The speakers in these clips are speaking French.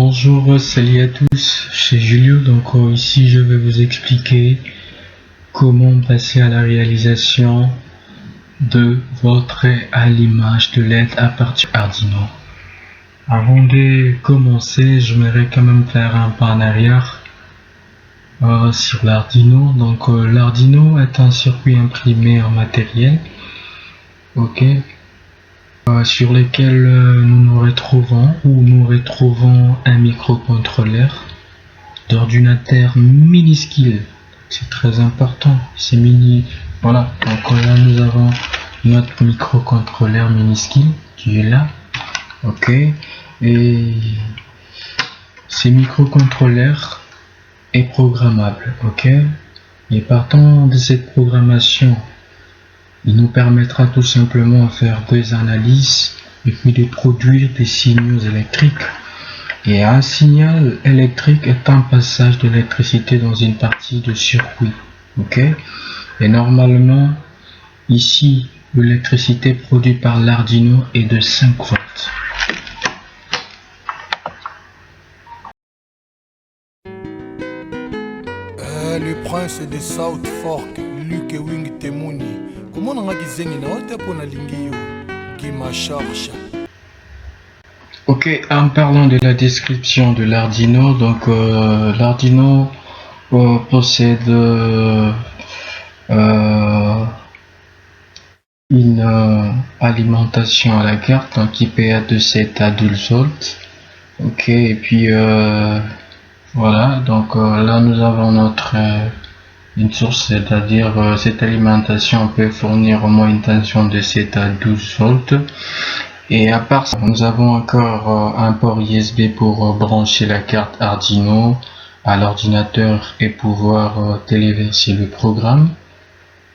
Bonjour, salut à tous, c'est Julio. Ici je vais vous expliquer comment passer à la réalisation de votre allumage de LED à partir d'Arduino. Avant de commencer, j'aimerais quand même faire un pas en arrière sur l'Arduino. L'Arduino est un circuit imprimé en matériel, sur lequel nous retrouvons un microcontrôleur d'ordinateur minuscule. C'est très important, c'est mini. Voilà, donc là nous avons notre microcontrôleur minuscule qui est là. Et ce microcontrôleur est programmable. Et partant de cette programmation, il nous permettra tout simplement de faire des analyses et puis de produire des signaux électriques. Et un signal électrique est un passage d'électricité dans une partie de circuit. Et normalement, ici, l'électricité produite par l'Arduino est de 5 volts. Le prince de South Fork, Luke Wing Temuni. Comment on a dit na ote pona lingio qui ma charge. En parlant de la description de l'Arduino, l'Arduino possède une alimentation à la carte qui peut être de 7 à 12 volts. Et puis voilà, là nous avons notre une source, c'est-à-dire cette alimentation peut fournir au moins une tension de 7 à 12 volts. Et à part ça, nous avons encore un port USB pour brancher la carte Arduino à l'ordinateur et pouvoir téléverser le programme.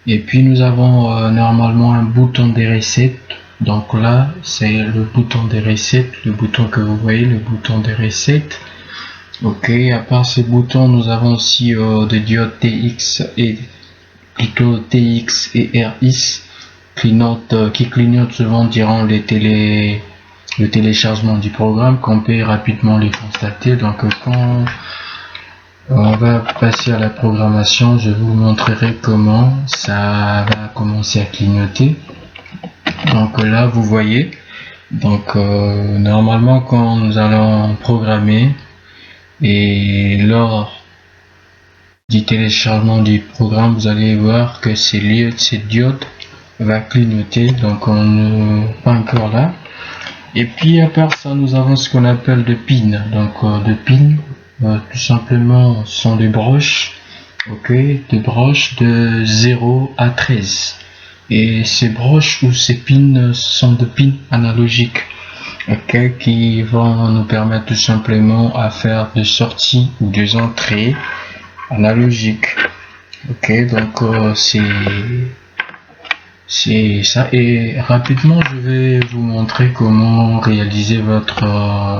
Et puis nous avons normalement un bouton de reset. Donc là c'est le bouton de reset, le bouton que vous voyez, le bouton de reset. À part ces boutons, nous avons aussi des diodes TX et RX qui clignotent souvent durant le téléchargement du programme, qu'on peut rapidement les constater. Donc quand on va passer à la programmation, je vous montrerai comment ça va commencer à clignoter. Donc là vous voyez, normalement quand nous allons programmer et lors du téléchargement du programme, vous allez voir que cette diode va clignoter. Donc on n'est pas encore là. Et puis à part ça, nous avons ce qu'on appelle des pins. Des pins, tout simplement, sont des broches, des broches de 0 à 13. Et ces broches ou ces pins sont des pins analogiques, qui vont nous permettre tout simplement à faire des sorties ou des entrées analogiques. C'est ça. Et rapidement je vais vous montrer comment réaliser votre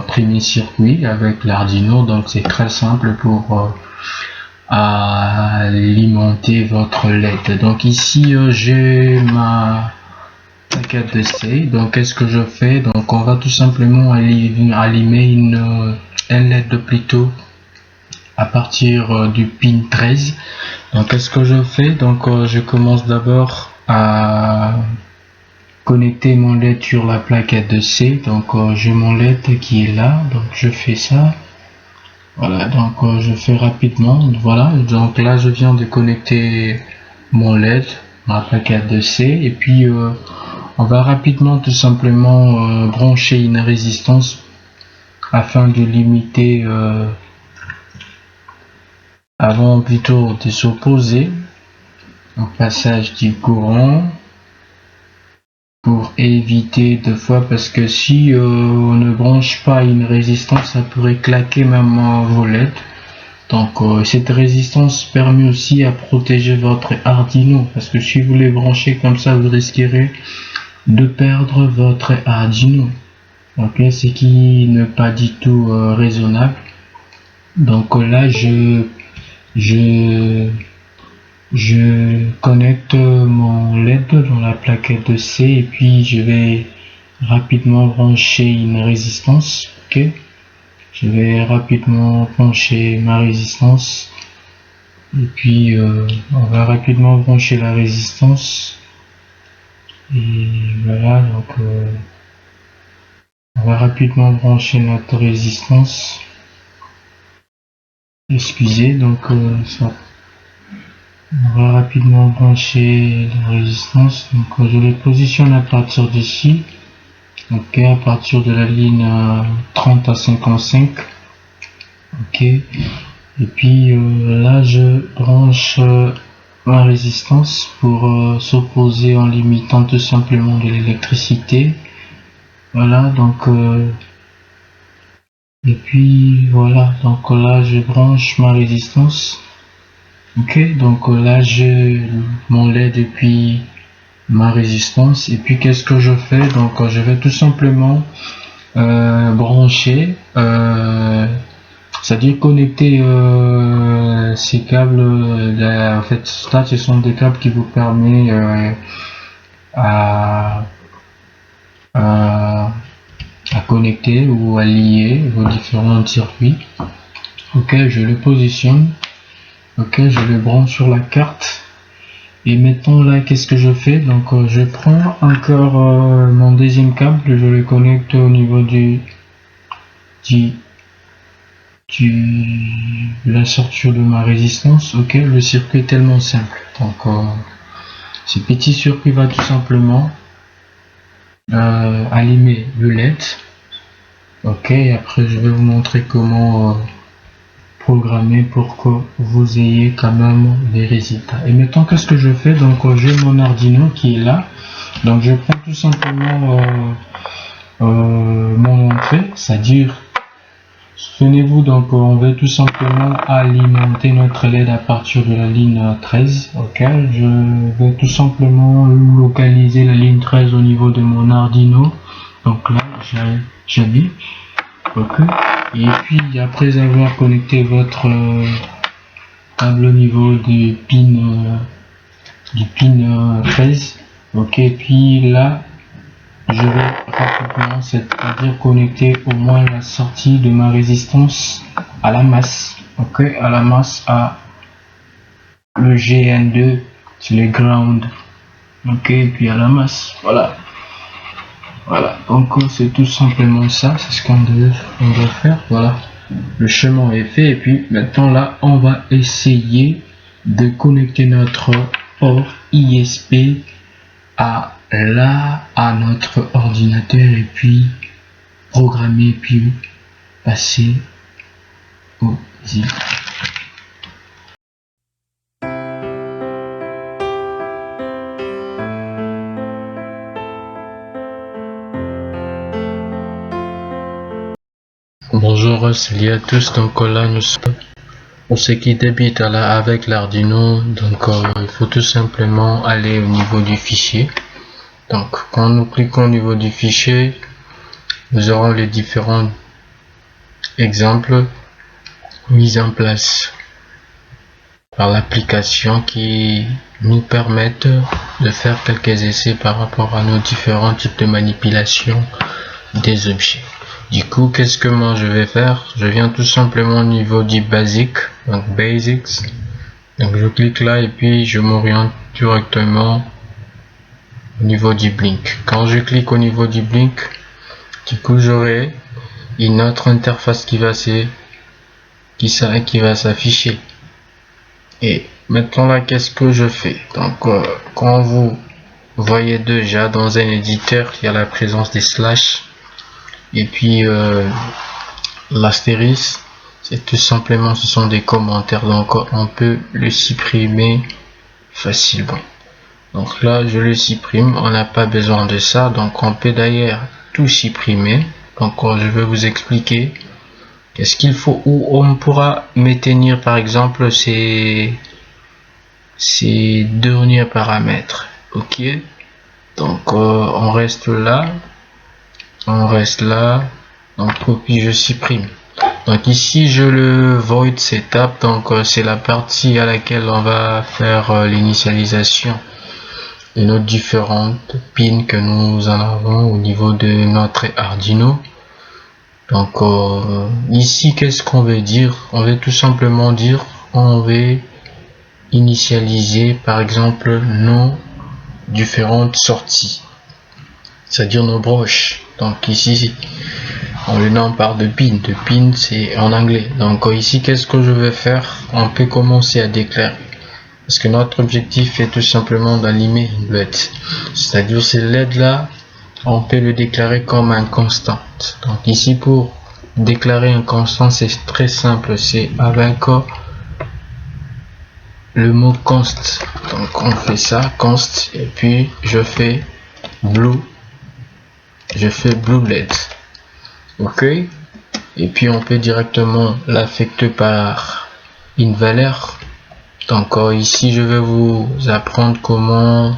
premier circuit avec l'Arduino. Donc c'est très simple pour alimenter votre LED. Donc ici j'ai ma plaquette d'essai. Donc qu'est-ce que je fais? Donc on va tout simplement allumer un LED plutôt à partir du pin 13. Donc qu'est-ce que je fais? Je commence d'abord à connecter mon LED sur la plaquette de C. J'ai mon LED qui est là, donc je fais ça. Voilà, je fais rapidement. Voilà, donc là je viens de connecter mon LED à la plaquette de C. Et puis on va rapidement tout simplement brancher une résistance afin de limiter avant plutôt de s'opposer au passage du courant, pour éviter deux fois, parce que si on ne branche pas une résistance, ça pourrait claquer même vos LED. Cette résistance permet aussi à protéger votre Arduino, parce que si vous les branchez comme ça, vous risquerez de perdre votre Arduino, ce qui n'est pas du tout raisonnable. Là je connecte mon LED dans la plaquette de C et puis je vais rapidement brancher une résistance. Je vais rapidement brancher ma résistance. Et puis on va rapidement brancher la résistance. Et voilà, donc on va rapidement brancher notre résistance. Excusez, donc ça. On va rapidement brancher la résistance. Donc je les positionne à partir d'ici. Ok, à partir de la ligne 30 à 55. Ok. Et puis là je branche ma résistance pour s'opposer en limitant tout simplement de l'électricité. Voilà, donc et puis voilà, donc là je branche ma résistance. Ok, donc là j'ai mon lait depuis ma résistance. Et puis qu'est-ce que je fais? Donc je vais tout simplement brancher, c'est-à-dire connecter ces câbles. En fait, ça ce sont des câbles qui vous permettent à, à connecter ou à lier vos différents circuits. Ok, je le positionne. Ok, je le branche sur la carte. Et maintenant là, qu'est-ce que je fais? Donc je prends encore mon deuxième câble, je le connecte au niveau de la sortie de ma résistance. Ok, le circuit est tellement simple. Donc ce petit circuit va tout simplement allumer le LED. Ok, et après je vais vous montrer comment programmer pour que vous ayez quand même des résultats. Et maintenant qu'est-ce que je fais? Donc j'ai mon Arduino qui est là. Donc je prends tout simplement mon entrée, c'est-à-dire, souvenez-vous, donc on veut tout simplement alimenter notre LED à partir de la ligne 13. Ok, je vais tout simplement localiser la ligne 13 au niveau de mon Arduino. Donc là j'habille. Ok, et puis après avoir connecté votre câble au niveau du pin 13. Ok, et puis là je vais rapidement, c'est-à-dire connecter au moins la sortie de ma résistance à la masse. Ok, à la masse, à le GN2, c'est le ground. Ok, et puis à la masse, voilà. Voilà, donc c'est tout simplement ça, c'est ce qu'on doit faire. Voilà, le chemin est fait. Et puis maintenant là, on va essayer de connecter notre port ISP à notre ordinateur et puis programmer puis passer aux îles. Bonjour, salut à tous. Donc là nous sommes pour ce qui débute là avec l'Arduino. Donc il faut tout simplement aller au niveau du fichier. Donc quand nous cliquons au niveau du fichier, nous aurons les différents exemples mis en place par l'application qui nous permettent de faire quelques essais par rapport à nos différents types de manipulation des objets. Du coup, qu'est-ce que moi je vais faire? Je viens tout simplement au niveau du basic, donc basics. Donc je clique là et puis je m'oriente directement au niveau du blink. Quand je clique au niveau du blink, du coup j'aurai une autre interface qui va s'afficher. Et maintenant là, qu'est-ce que je fais? Donc quand vous voyez déjà dans un éditeur, il y a la présence des slash et puis l'astérisque, c'est tout simplement, ce sont des commentaires, donc on peut le supprimer facilement. Donc là je le supprime, on n'a pas besoin de ça. Donc on peut d'ailleurs tout supprimer. Donc je vais vous expliquer qu'est-ce qu'il faut, où on pourra maintenir par exemple ces derniers paramètres. Ok, donc on reste là, donc copie, je supprime. Donc ici je le void setup, donc c'est la partie à laquelle on va faire l'initialisation de nos différentes pins que nous en avons au niveau de notre Arduino. Donc ici, qu'est-ce qu'on veut dire? On veut tout simplement dire, on veut initialiser par exemple nos différentes sorties, c'est-à-dire nos broches. Donc ici, on le nom parle de pin. De pin, c'est en anglais. Donc ici, qu'est-ce que je vais faire? On peut commencer à déclarer. Parce que notre objectif est tout simplement d'allumer une LED. C'est-à-dire ces LED là, on peut le déclarer comme un constant. Donc ici, pour déclarer un constant, c'est très simple. C'est avec le mot const. Donc on fait ça, const, et puis je fais blue LED. Ok, et puis on peut directement l'affecter par une valeur. Donc ici je vais vous apprendre comment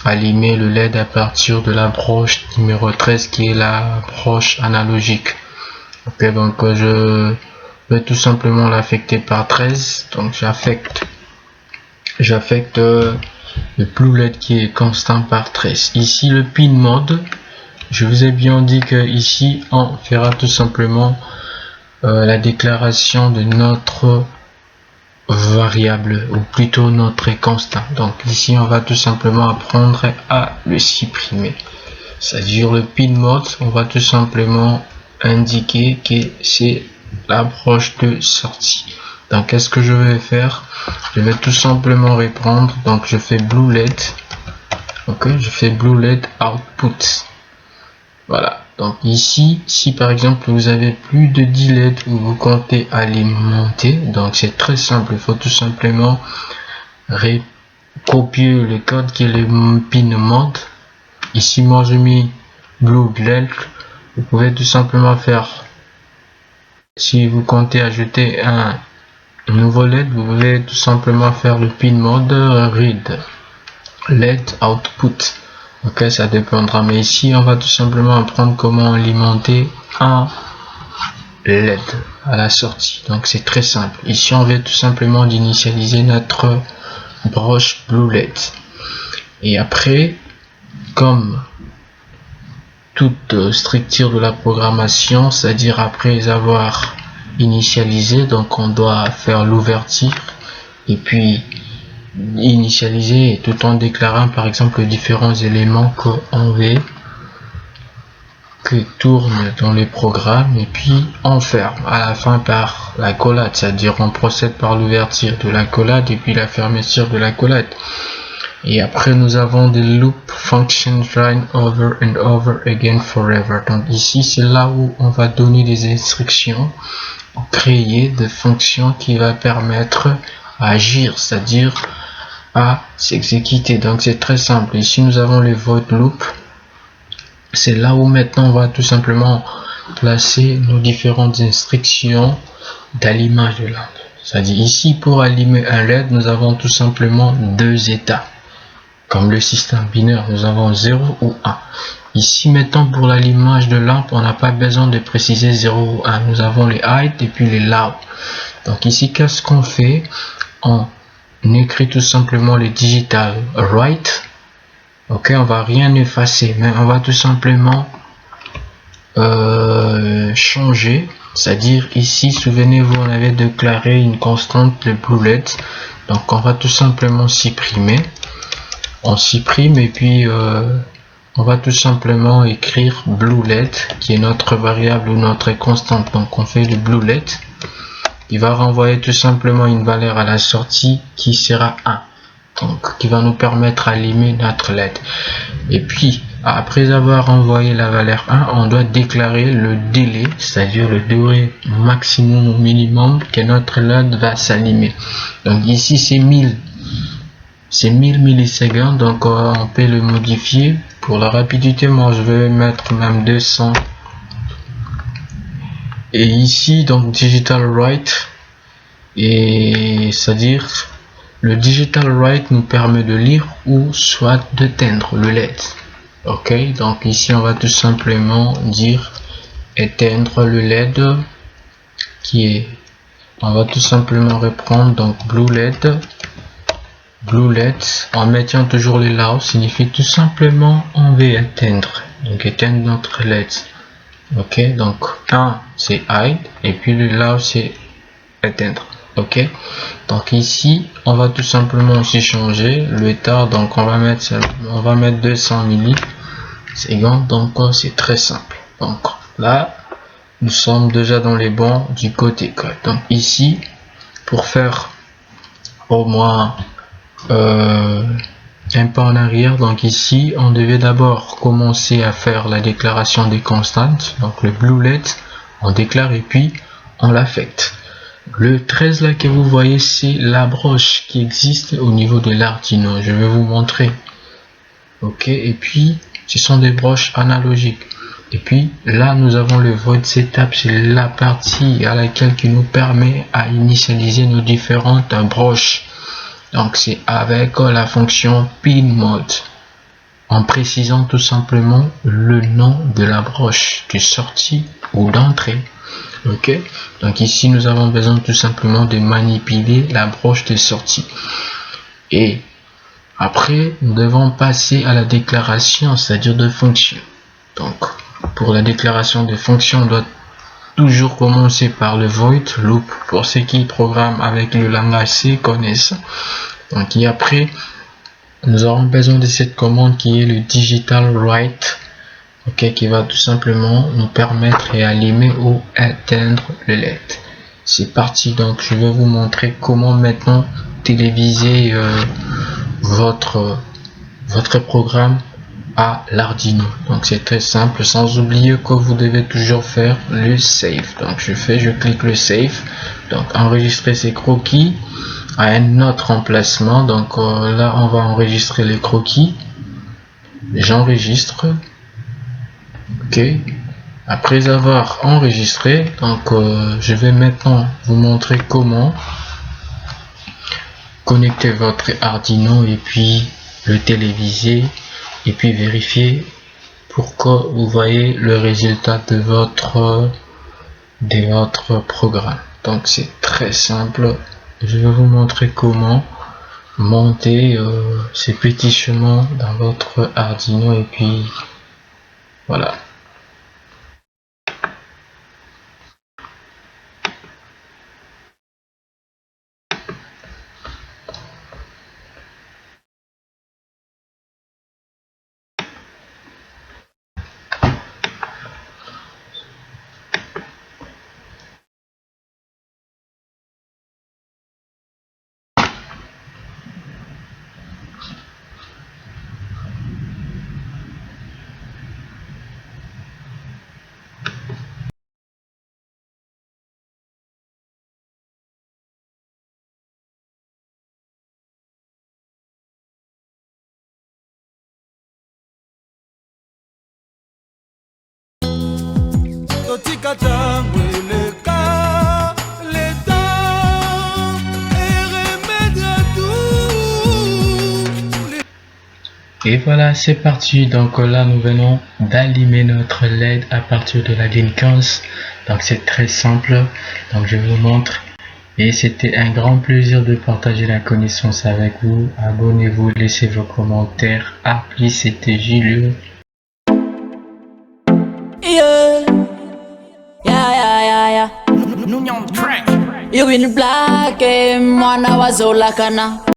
allumer le LED à partir de la broche numéro 13 qui est la broche analogique. Ok, donc je vais tout simplement l'affecter par 13. Donc j'affecte le blue LED qui est constant par 13. Ici le pin mode, je vous ai bien dit que ici on fera tout simplement la déclaration de notre variable, ou plutôt notre constant. Donc ici on va tout simplement apprendre à le supprimer. C'est-à-dire le pin mode, on va tout simplement indiquer que c'est la broche de sortie. Donc qu'est-ce que je vais faire? Je vais tout simplement reprendre. Donc je fais blue LED. Ok, je fais blue LED output. Voilà. Donc ici, si par exemple vous avez plus de 10 LED où vous comptez alimenter, donc c'est très simple. Il faut tout simplement copier le code qui est le pin mode. Ici moi je mets blue LED. Vous pouvez tout simplement faire, si vous comptez ajouter un nouveau LED, vous pouvez tout simplement faire le pin mode read LED output. Ok, ça dépendra, mais ici on va tout simplement apprendre comment alimenter un LED à la sortie. Donc c'est très simple. Ici on veut tout simplement d'initialiser notre broche blue LED, et après, comme toute structure de la programmation, c'est-à-dire après avoir initialisé, donc on doit faire l'ouverture et puis initialiser tout en déclarant par exemple les différents éléments qu'on veut que tourne dans les programmes, et puis on ferme à la fin par la collade, c'est-à-dire on procède par l'ouverture de la collade et puis la fermeture de la collade. Et après nous avons des loop functions run over and over again forever. Donc ici c'est là où on va donner des instructions, créer des fonctions qui va permettre à agir, c'est-à-dire à s'exécuter. Donc c'est très simple. Ici nous avons le void loop. C'est là où maintenant on va tout simplement placer nos différentes instructions d'allumage de lampe. C'est-à-dire ici pour allumer un LED, nous avons tout simplement deux états. Comme le système binaire, nous avons 0 ou 1. Ici maintenant pour l'allumage de lampe, on n'a pas besoin de préciser 0 ou 1. Nous avons les height et puis les low. Donc ici qu'est-ce qu'on fait? On écrit tout simplement le digital write. Ok, on va rien effacer, mais on va tout simplement changer. C'est-à-dire ici, souvenez-vous, on avait déclaré une constante de blue LED. Donc on va tout simplement supprimer. On supprime et puis on va tout simplement écrire blue LED qui est notre variable ou notre constante. Donc on fait le blue LED. Il va renvoyer tout simplement une valeur à la sortie qui sera 1. Donc qui va nous permettre d'allumer notre LED. Et puis après avoir envoyé la valeur 1, on doit déclarer le délai, c'est-à-dire le durée maximum ou minimum que notre LED va s'allumer. Donc ici c'est 1000 millisecondes, donc on peut le modifier pour la rapidité. Moi je vais mettre même 200. Et ici donc digital write, et c'est-à-dire le digital write nous permet de lire ou soit d'éteindre le LED. Ok, donc ici on va tout simplement dire éteindre le LED qui est, on va tout simplement reprendre donc blue LED en mettant toujours les low signifie tout simplement on veut éteindre, donc éteindre notre LED. ok, donc 1 c'est hide et puis le là c'est éteindre. Ok, donc ici on va tout simplement aussi changer le temps, donc on va mettre 200 millisecondes, donc c'est très simple. Donc là nous sommes déjà dans les bons du côté code. Donc ici pour faire au moins un pas en arrière, donc ici on devait d'abord commencer à faire la déclaration des constantes, donc le bluelet on déclare et puis on l'affecte. Le 13 là que vous voyez, c'est la broche qui existe au niveau de l'Arduino, je vais vous montrer. Ok, et puis ce sont des broches analogiques. Et puis là nous avons le void setup, c'est la partie à laquelle qui nous permet à initialiser nos différentes broches. Donc c'est avec la fonction pin mode, en précisant tout simplement le nom de la broche de sortie ou d'entrée. Ok, donc ici nous avons besoin tout simplement de manipuler la broche de sortie. Et après nous devons passer à la déclaration, c'est-à-dire de fonction. Donc pour la déclaration de fonction, on doit toujours commencer par le void loop. Pour ceux qui programment avec le langage C connaissent. Donc et après nous aurons besoin de cette commande qui est le digital write, ok, qui va tout simplement nous permettre et allumer ou éteindre le LED. C'est parti, donc je vais vous montrer comment maintenant téléviser votre programme à l'Arduino. Donc c'est très simple, sans oublier que vous devez toujours faire le save. Donc je clique le save, donc enregistrer ces croquis à un autre emplacement. Donc là on va enregistrer les croquis, j'enregistre. Ok, après avoir enregistré, donc je vais maintenant vous montrer comment connecter votre Arduino et puis le téléviser et puis vérifier pour que vous voyez le résultat de votre programme. Donc c'est très simple, je vais vous montrer comment monter ces petits chemins dans votre Arduino et puis voilà. totika tango eleka le temps et remède à tout. Et voilà, c'est parti. Donc là nous venons d'allumer notre LED à partir de la ligne 15. Donc c'est très simple, donc je vous montre. Et c'était un grand plaisir de partager la connaissance avec vous. Abonnez-vous, laissez vos commentaires. Appli, c'était Julio. You in black, mwana wazolakana.